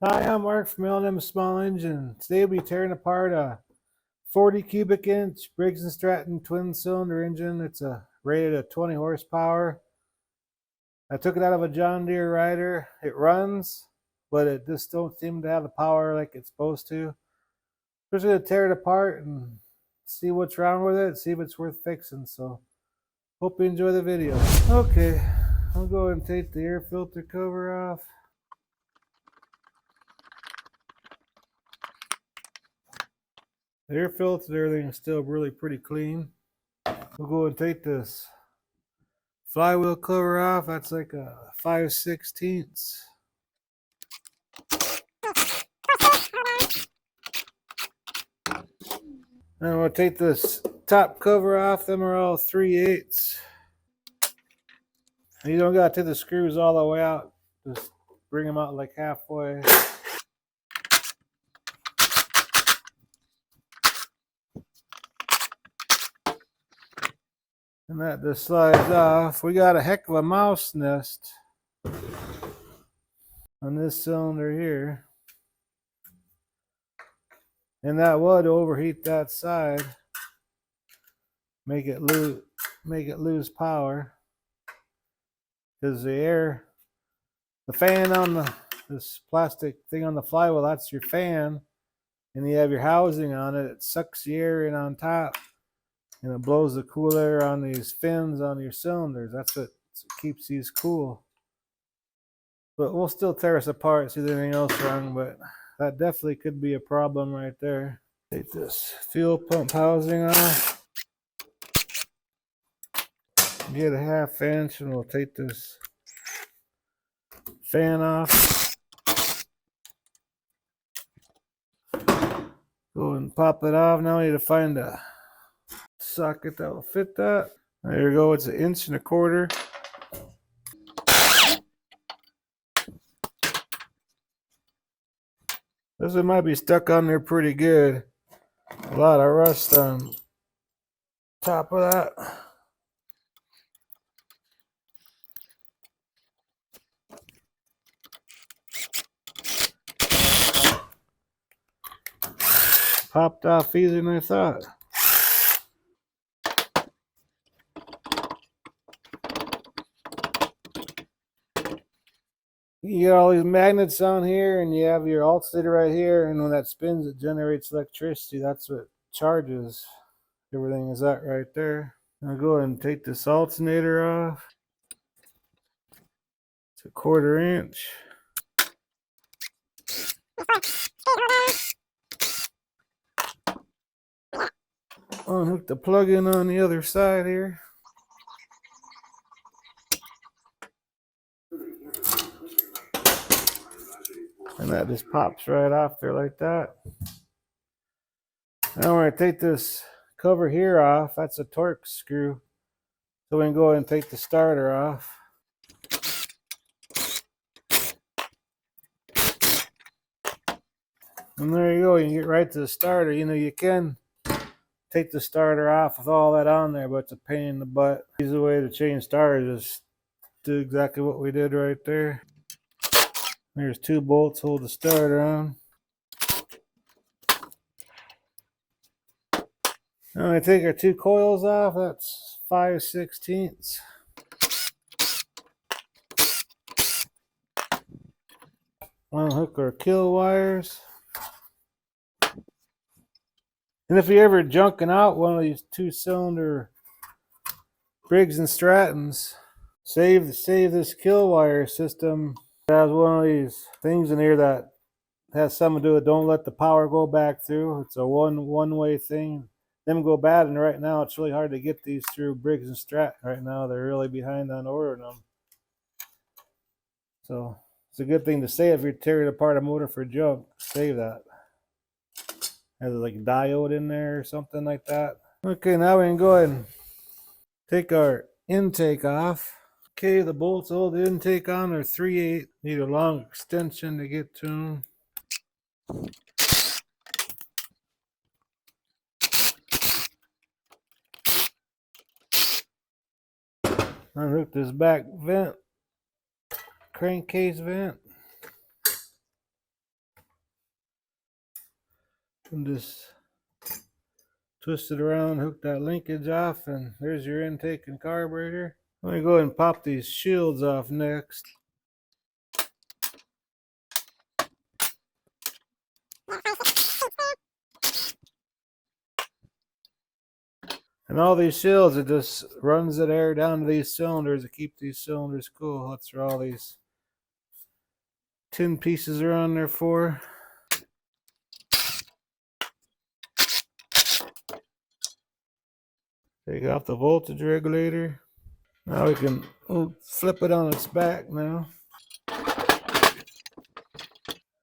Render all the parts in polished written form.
Hi, I'm Mark from L&M Small Engine. Today we'll be tearing apart a 40 cubic inch Briggs&Stratton twin cylinder engine. It's rated at 20 horsepower. I took it out of a John Deere rider. It runs, but it just don't seem to have the power like it's supposed to. We're just going to tear it apart and see what's wrong with it, see if it's worth fixing. So hope you enjoy the video. Okay, I'll go and take the air filter cover off. The air filter and everything is still really pretty clean. We'll go and take this flywheel cover off. That's like a 5/16. And we'll take this top cover off. Them are all 3/8. And you don't gotta take the screws all the way out. Just bring them out like halfway. And that just slides off. We got a heck of a mouse nest on this cylinder here. And that would overheat that side. Make it lose power. Because the fan on this plastic thing on the flywheel, that's your fan. And you have your housing on it. It sucks the air in on top. And it blows the cool air on these fins on your cylinders. That's what keeps these cool. But we'll still tear us apart, see if there's anything else wrong. But that definitely could be a problem right there. Take this fuel pump housing off. Get a 1/2 inch and we'll take this fan off. Go and pop it off. Now we need to find a socket that will fit that. There you go. It's 1.25 inches. This one might be stuck on there pretty good. A lot of rust on top of that. Popped off easier than I thought. You got all these magnets on here, and you have your alternator right here, and when that spins, it generates electricity. That's what charges everything. Is that right there? I'll go ahead and take this alternator off. It's a 1/4 inch. Unhook the plug-in on the other side here. And that just pops right off there like that. Now we're going to take this cover here off. That's a Torx screw. So we can go ahead and take the starter off. And there you go. You can get right to the starter. You know, you can take the starter off with all that on there, but it's a pain in the butt. Easy way to change starters is do exactly what we did right there. There's 2 bolts hold the starter on. Now we take our 2 coils off. That's 5/16. Unhook our kill wires. And if you're ever junking out one of these 2-cylinder Briggs&Strattons, save this kill wire system. It has one of these things in here that has something to do with don't let the power go back through. It's a one-way thing. Them go bad, and right now it's really hard to get these through Briggs&Stratton. Right now they're really behind on ordering them. So it's a good thing to save if you're tearing apart a motor for junk. Save that. Has like a diode in there or something like that. Okay, now we can go ahead and take our intake off. Okay, the bolts hold the intake on are 3/8. Need a long extension to get to them. Unhook this back vent, crankcase vent. And just twist it around, hook that linkage off, and there's your intake and carburetor. Let me go ahead and pop these shields off next. And all these shields, it just runs that air down to these cylinders to keep these cylinders cool. That's what all these tin pieces are on there for. Take off the voltage regulator. Now we can flip it on its back now.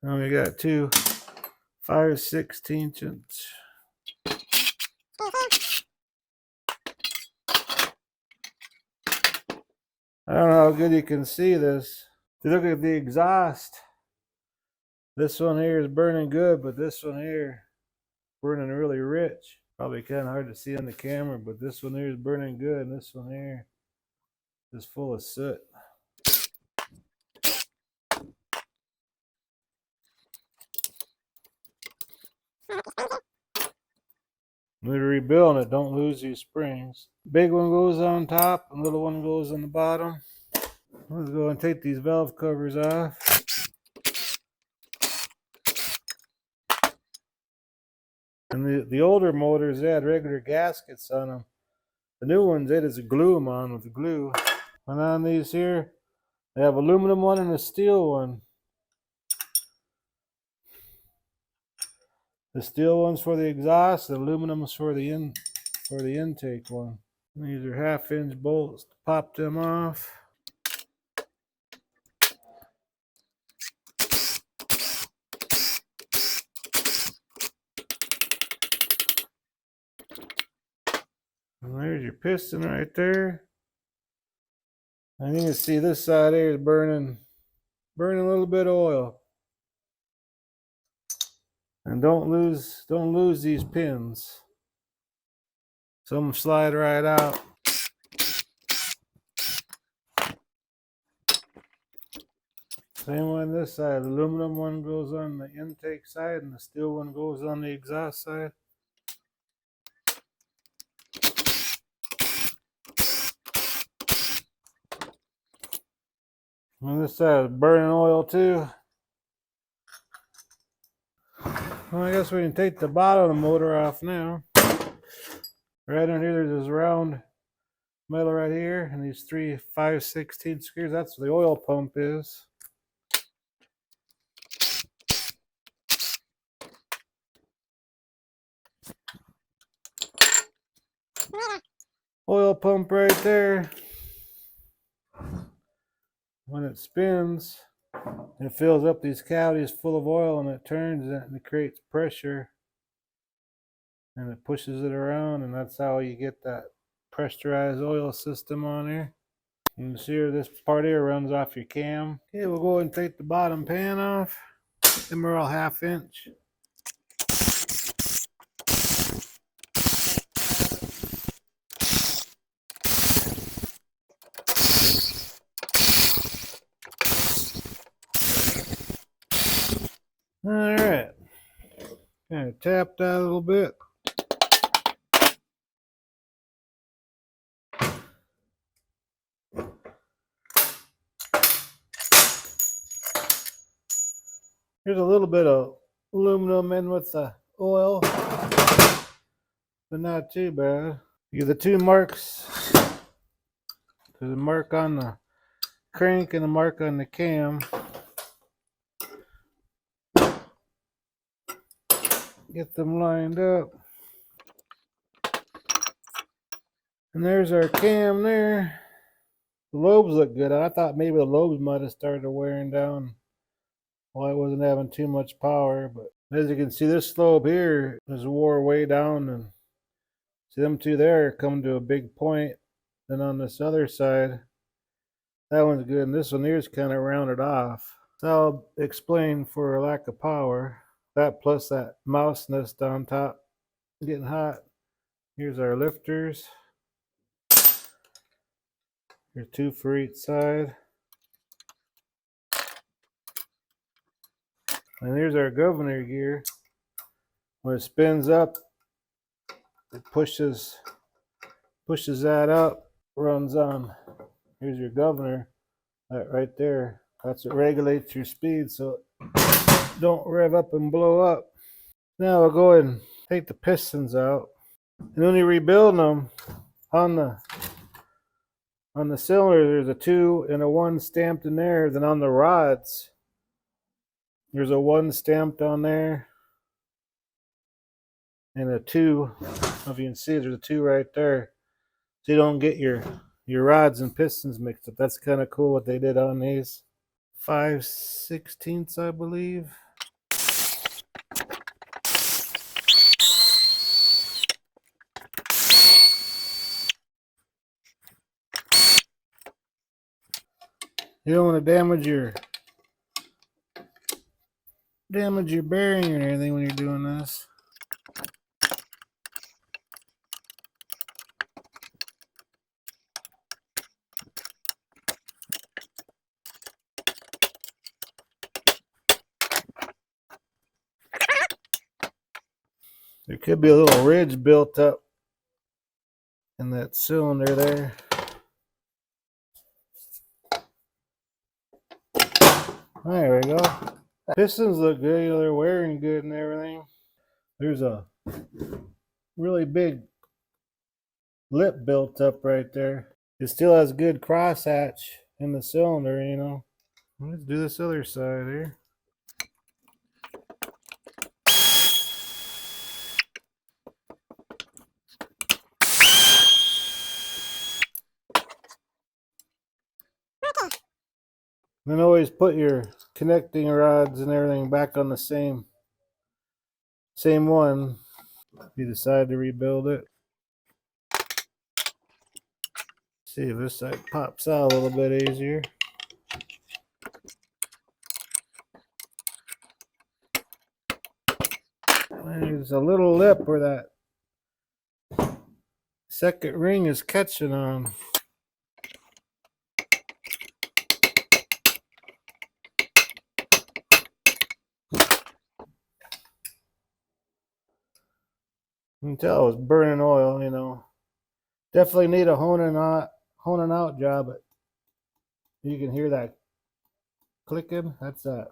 Now we got two 5/16 inch. I don't know how good you can see this. If you look at the exhaust, this one here is burning good, but this one here burning really rich. Probably kind of hard to see on the camera, but this one here is burning good, and this one here is full of soot. When you're rebuilding it, don't lose these springs. Big one goes on top, and little one goes on the bottom. Let's go and take these valve covers off. And the older motors, they had regular gaskets on them. The new ones, they just glue them on with glue. And on these here, they have aluminum one and a steel one. The steel one's for the exhaust, the aluminum's for the intake one. These are 1/2 inch bolts. Pop them off. And there's your piston right there. And you can see this side here is burning a little bit of oil. And don't lose these pins. Some slide right out. Same one this side. The aluminum one goes on the intake side and the steel one goes on the exhaust side. And this side is burning oil too. Well, I guess we can take the bottom of the motor off now. Right under here, there's this round metal right here, and these 3 5/16 screws. That's where the oil pump is. Oil pump right there. When it spins, it fills up these cavities full of oil, and it turns it and it creates pressure. And it pushes it around, and that's how you get that pressurized oil system on here. You can see here, this part here runs off your cam. Okay, we'll go ahead and take the bottom pan off. Them are all 1/2 inch. All right, kind of tap that a little bit. Here's a little bit of aluminum in with the oil, but not too bad. You get the 2 marks. There's a mark on the crank and a mark on the cam. Get them lined up. And there's our cam there. The lobes look good. I thought maybe the lobes might have started wearing down while I wasn't having too much power. But as you can see, this lobe here is wore way down. And see, them two there come to a big point. Then on this other side, that one's good. And this one here is kind of rounded off. So I'll explain for a lack of power. That plus that mouse nest on top getting hot. Here's our lifters. Here's 2 for each side. And here's our governor gear. When it spins up, it pushes that up, runs on. Here's your governor, that right there. That's what regulates your speed so it don't rev up and blow up. Now we'll go ahead and take the pistons out. And when you're rebuilding them on the cylinder, there's a 2 and a 1 stamped in there. Then on the rods, there's a 1 stamped on there and a 2. If you can see, there's a 2 right there, so you don't get your rods and pistons mixed up. That's kind of cool what they did on these. 5/16, I believe. You don't want to damage your bearing or anything when you're doing this. There could be a little ridge built up in that cylinder there. There we go. Pistons look good. You know, they're wearing good and everything. There's a really big lip built up right there. It still has good crosshatch in the cylinder, you know. Let's do this other side here. Then always put your connecting rods and everything back on the same one if you decide to rebuild it. See if this side pops out a little bit easier. There's a little lip where that second ring is catching on. You can tell it was burning oil, you know. Definitely need a honing out job, but you can hear that clicking. That's that.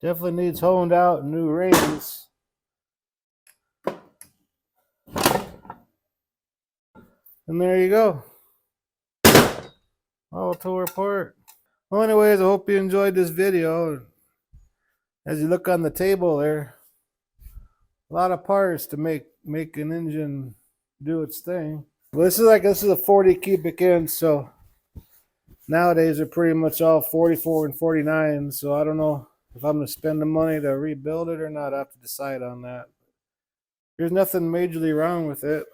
Definitely needs honed out and new rings. And there you go. All tore apart. Well, anyways, I hope you enjoyed this video. As you look on the table there, a lot of parts to make an engine do its thing. Well, this is a 40 cubic inch, so nowadays they're pretty much all 44 and 49. So I don't know if I'm going to spend the money to rebuild it or not. I have to decide on that. There's nothing majorly wrong with it,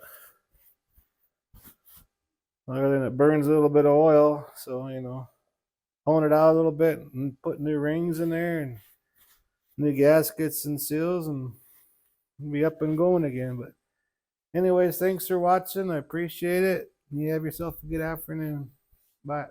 other than it burns a little bit of oil. So, you know, hone it out a little bit and put new rings in there and new gaskets and seals and be up and going again. But anyways, thanks for watching. I appreciate it. You have yourself a good afternoon. Bye.